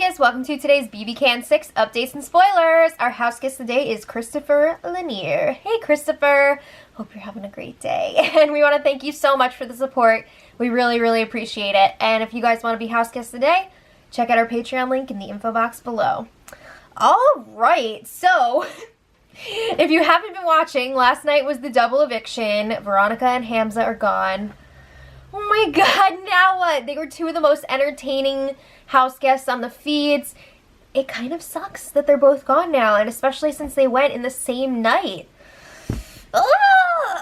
guests, welcome to today's BB Can 6 updates and spoilers. Our house guest today is Christopher Lanier. Hey Christopher, hope you're having a great day. And we want to thank you so much for the support. We really appreciate it. And if you guys want to be house guests today, check out our Patreon link in the info box below. Alright, so if you haven't been watching, last night was the double eviction. Veronica and Hamza are gone. Oh my god, now what? They were two of the most entertaining house guests on the feeds. It kind of sucks that they're both gone now, and especially since they went in the same night.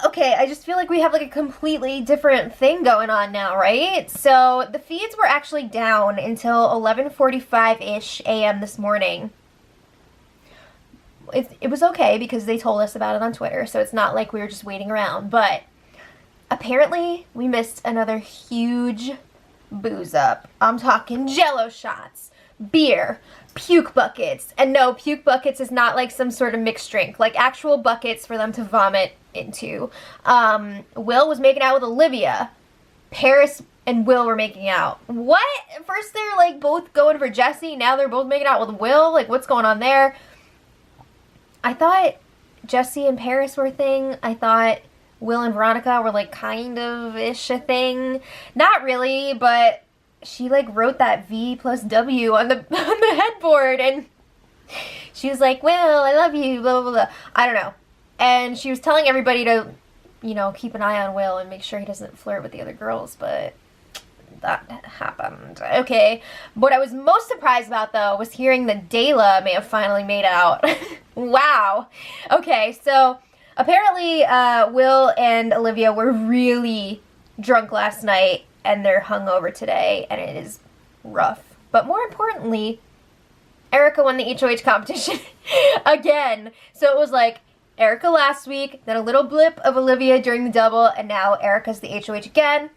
Okay, I just feel like we have like a completely different thing going on now, right? So the feeds were actually down until 11:45-ish a.m. this morning. It was okay because they told us about it on Twitter, so it's not like we were just waiting around, but apparently, we missed another huge booze up. I'm talking Jello shots, beer, puke buckets. And no, puke buckets is not like some sort of mixed drink. Like actual buckets for them to vomit into. Will was making out with Olivia. Paris and Will were making out. What? First they're like both going for Jesse. Now they're both making out with Will. Like what's going on there? I thought Jesse and Paris were a thing. I thought Will and Veronica were like kind of-ish a thing. Not really, but she like wrote that V plus W on the headboard and she was like, Will, I love you, blah, blah, blah. I don't know. And she was telling everybody to, you know, keep an eye on Will and make sure he doesn't flirt with the other girls, but that happened. Okay. What I was most surprised about, though, was hearing that Dayla may have finally made out. Wow. Okay, so apparently, Will and Olivia were really drunk last night, and they're hungover today, and it is rough. But more importantly, Erica won the HOH competition again. So it was like Erica last week, then a little blip of Olivia during the double, and now Erica's the HOH again.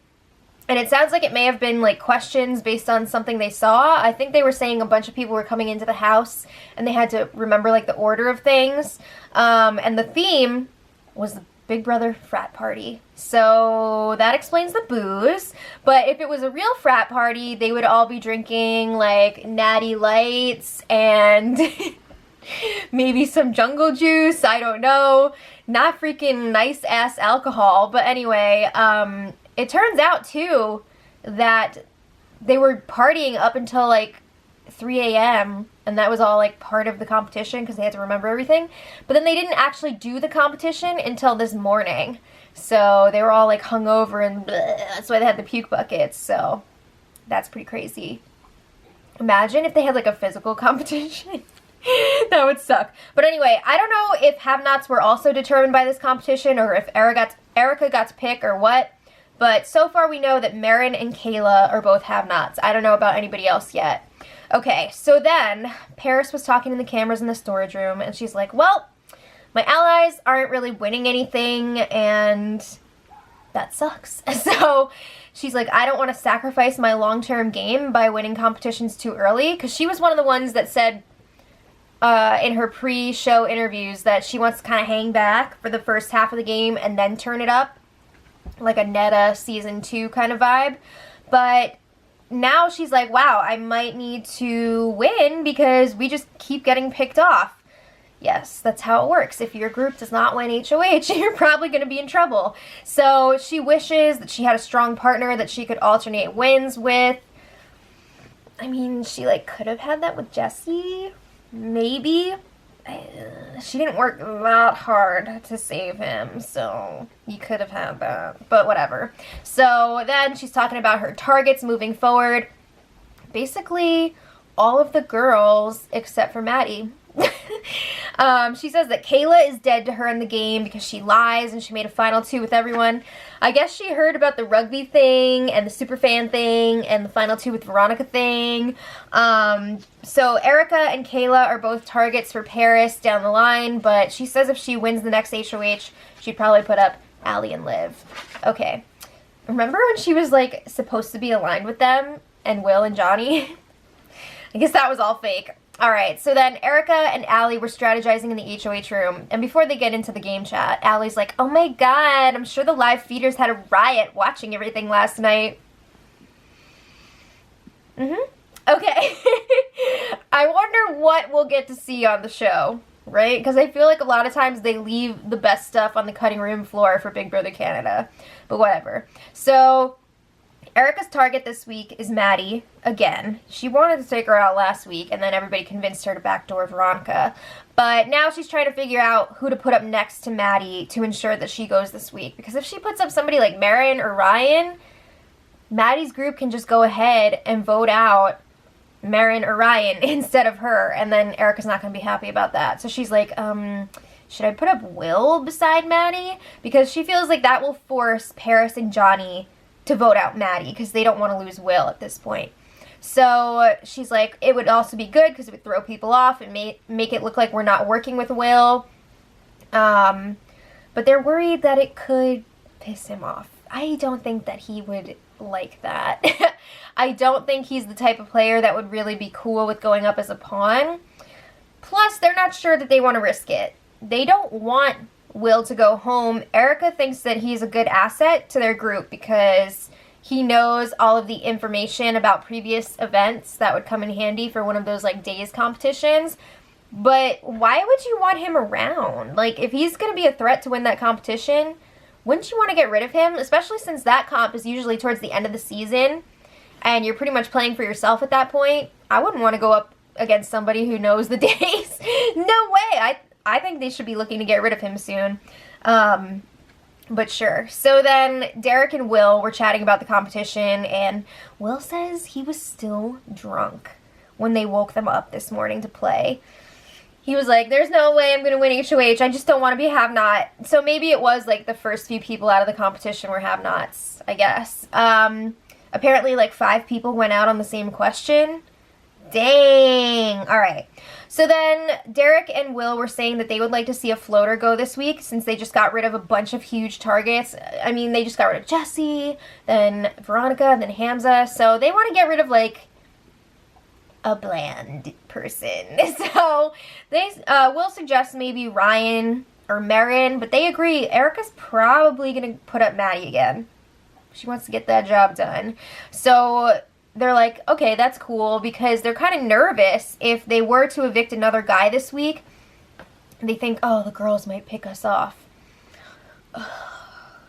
And it sounds like it may have been like questions based on something they saw. I think they were saying a bunch of people were coming into the house and they had to remember like the order of things. And the theme was the Big Brother frat party. So that explains the booze. But if it was a real frat party, they would all be drinking like Natty Lights and maybe some jungle juice. I don't know. Not freaking nice ass alcohol. But anyway, it turns out, too, that they were partying up until, like, 3 a.m., and that was all, like, part of the competition because they had to remember everything. But then they didn't actually do the competition until this morning. So they were all, like, hungover, and bleh, that's why they had the puke buckets. So that's pretty crazy. Imagine if they had, like, a physical competition. That would suck. But anyway, I don't know if have-nots were also determined by this competition or if Erica got to pick or what. But so far we know that Marin and Kayla are both have-nots. I don't know about anybody else yet. Okay, so then Paris was talking to the cameras in the storage room, and she's like, well, my allies aren't really winning anything, and that sucks. So she's like, I don't want to sacrifice my long-term game by winning competitions too early, because she was one of the ones that said in her pre-show interviews that she wants to kind of hang back for the first half of the game and then turn it up. Like a Netta season 2 kind of vibe. But now she's like, wow, I might need to win because we just keep getting picked off. Yes, that's how it works. If your group does not win HOH, you're probably going to be in trouble. So she wishes that she had a strong partner that she could alternate wins with. I mean, she like could have had that with Jesse. Maybe. She didn't work that hard to save him, so you could have had that, but whatever. So then she's talking about her targets moving forward. Basically, all of the girls except for Maddie. She says that Kayla is dead to her in the game because she lies and she made a final 2 with everyone. I guess she heard about the rugby thing and the superfan thing and the final 2 with Veronica thing. So Erica and Kayla are both targets for Paris down the line, but she says if she wins the next HOH, she'd probably put up Allie and Liv. Okay. Remember when she was like supposed to be aligned with them and Will and Johnny? I guess that was all fake. Alright, so then Erica and Allie were strategizing in the HOH room, and before they get into the game chat, Allie's like, oh my god, I'm sure the live feeders had a riot watching everything last night. Okay. I wonder what we'll get to see on the show, right? Because I feel like a lot of times they leave the best stuff on the cutting room floor for Big Brother Canada. But whatever. So, Erica's target this week is Maddie, again. She wanted to take her out last week, and then everybody convinced her to backdoor Veronica. But now she's trying to figure out who to put up next to Maddie to ensure that she goes this week. Because if she puts up somebody like Marin or Ryan, Maddie's group can just go ahead and vote out Marin or Ryan instead of her, and then Erica's not going to be happy about that. So she's like, should I put up Will beside Maddie? Because she feels like that will force Paris and Johnny to vote out Maddie, because they don't want to lose Will at this point. So she's like, it would also be good because it would throw people off and make it look like we're not working with Will. But they're worried that it could piss him off. I don't think that he would like that. I don't think he's the type of player that would really be cool with going up as a pawn. Plus, they're not sure that they want to risk it. They don't want Will to go home. Erica thinks that he's a good asset to their group because he knows all of the information about previous events that would come in handy for one of those like days competitions. But why would you want him around? Like, if he's going to be a threat to win that competition, wouldn't you want to get rid of him? Especially since that comp is usually towards the end of the season and you're pretty much playing for yourself at that point. I wouldn't want to go up against somebody who knows the days. No way. I think they should be looking to get rid of him soon. But sure. So then Derek and Will were chatting about the competition, and Will says he was still drunk when they woke them up this morning to play. He was like, there's no way I'm going to win HOH. I just don't want to be have-not. So maybe it was like the first few people out of the competition were have-nots, I guess. Apparently like 5 people went out on the same question. Dang. All right. So then Derek and Will were saying that they would like to see a floater go this week since they just got rid of a bunch of huge targets. I mean, they just got rid of Jesse, then Veronica, and then Hamza. So they want to get rid of like a bland person. So they Will suggest maybe Ryan or Marin, but they agree Erica's probably going to put up Maddie again. She wants to get that job done. So they're like, okay, that's cool, because they're kind of nervous if they were to evict another guy this week. They think, oh, the girls might pick us off.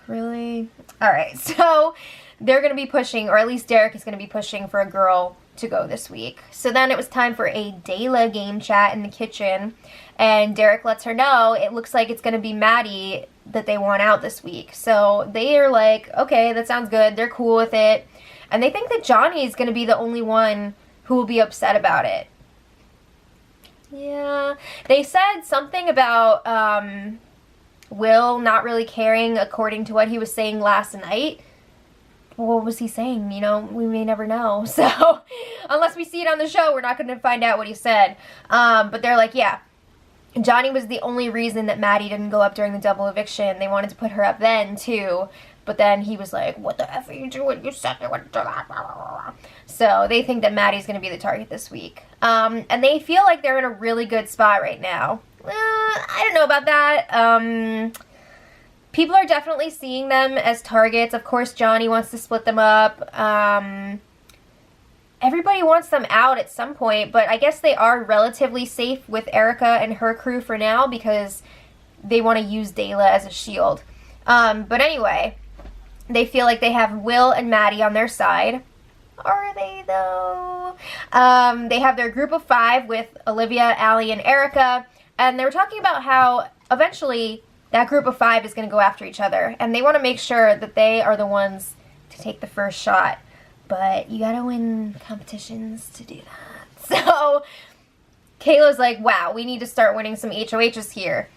Really? All right, so they're going to be pushing, or at least Derek is going to be pushing for a girl to go this week. So then it was time for a Dayla game chat in the kitchen, and Derek lets her know it looks like it's going to be Maddie that they want out this week. So they are like, okay, that sounds good. They're cool with it. And they think that Johnny is going to be the only one who will be upset about it. Yeah. They said something about Will not really caring according to what he was saying last night. What was he saying? You know, we may never know. So, unless we see it on the show, we're not going to find out what he said. But they're like, yeah, Johnny was the only reason that Maddie didn't go up during the double eviction. They wanted to put her up then, too. But then he was like, what the F are you doing? You said you wouldn't do that. So they think that Maddie's going to be the target this week. And they feel like they're in a really good spot right now. I don't know about that. People are definitely seeing them as targets. Of course, Johnny wants to split them up. Everybody wants them out at some point. But I guess they are relatively safe with Erica and her crew for now because they want to use Dayla as a shield. But anyway, they feel like they have Will and Maddie on their side. Are they, though? They have their group of 5 with Olivia, Allie, and Erica. And they were talking about how eventually that group of 5 is going to go after each other. And they want to make sure that they are the ones to take the first shot. But you got to win competitions to do that. So Kayla's like, wow, we need to start winning some HOHs here.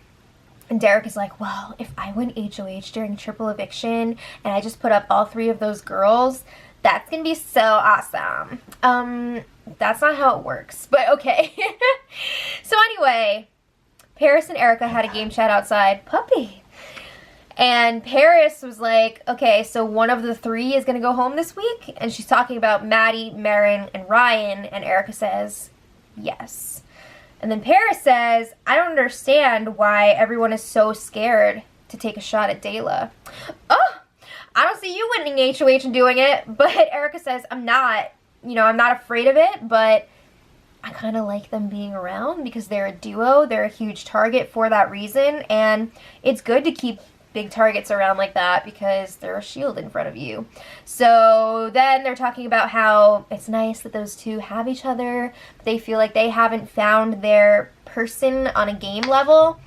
And Derek is like, well, if I win HOH during triple eviction and I just put up all 3 of those girls, that's going to be so awesome. That's not how it works, but okay. So anyway, Paris and Erica had a game chat outside. Puppy. And Paris was like, okay, so one of the 3 is going to go home this week? And she's talking about Maddie, Marin, and Ryan. And Erica says, yes. And then Paris says, I don't understand why everyone is so scared to take a shot at Dayla. Oh, I don't see you winning HOH and doing it. But Erica says, I'm not afraid of it, but I kind of like them being around because they're a duo. They're a huge target for that reason, and it's good to keep big targets around like that because they're a shield in front of you. So then they're talking about how it's nice that those two have each other, but they feel like they haven't found their person on a game level.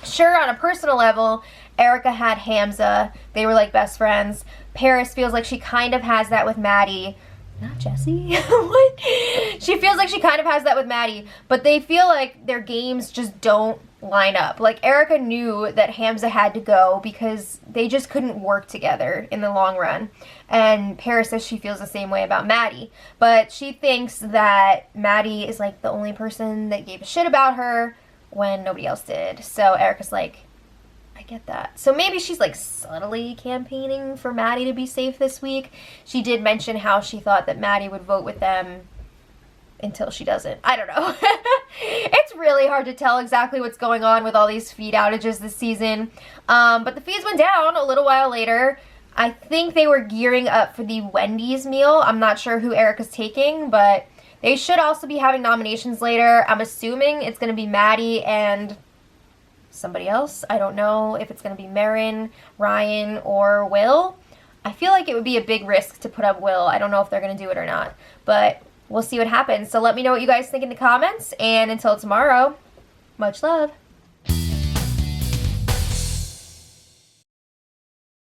Sure, on a personal level, Erica had Hamza. They were like best friends. Paris feels like she kind of has that with Maddie. Not Jessie. What? She feels like she kind of has that with Maddie, but they feel like their games just don't line up. Like, Erica knew that Hamza had to go because they just couldn't work together in the long run. And Paris says she feels the same way about Maddie. But she thinks that Maddie is like the only person that gave a shit about her when nobody else did. So Erica's like, I get that. So maybe she's like subtly campaigning for Maddie to be safe this week. She did mention how she thought that Maddie would vote with them until she doesn't. I don't know. It's really hard to tell exactly what's going on with all these feed outages this season. But the feeds went down a little while later. I think they were gearing up for the Wendy's meal. I'm not sure who Erica's taking, but they should also be having nominations later. I'm assuming it's going to be Maddie and somebody else. I don't know if it's going to be Marin, Ryan, or Will. I feel like it would be a big risk to put up Will. I don't know if they're going to do it or not, but we'll see what happens. So let me know what you guys think in the comments, and until tomorrow, much love.